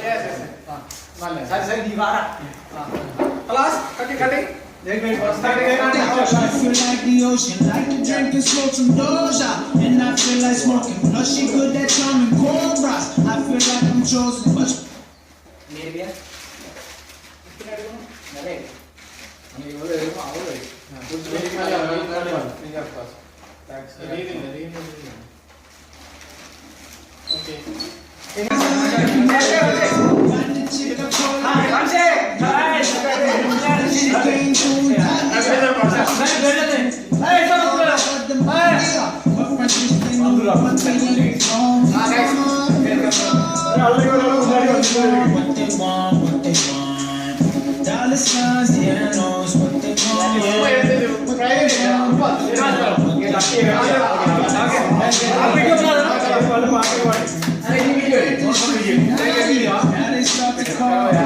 Saya di barat. Kelas, kaki. I feel like the ocean, like to drink and smoke some Doja. And I feel like smoking, plus she good at charming cobras. I feel like I'm chosen, but Maybe. dollar signs, yeah, I know what they want. Now they start to call.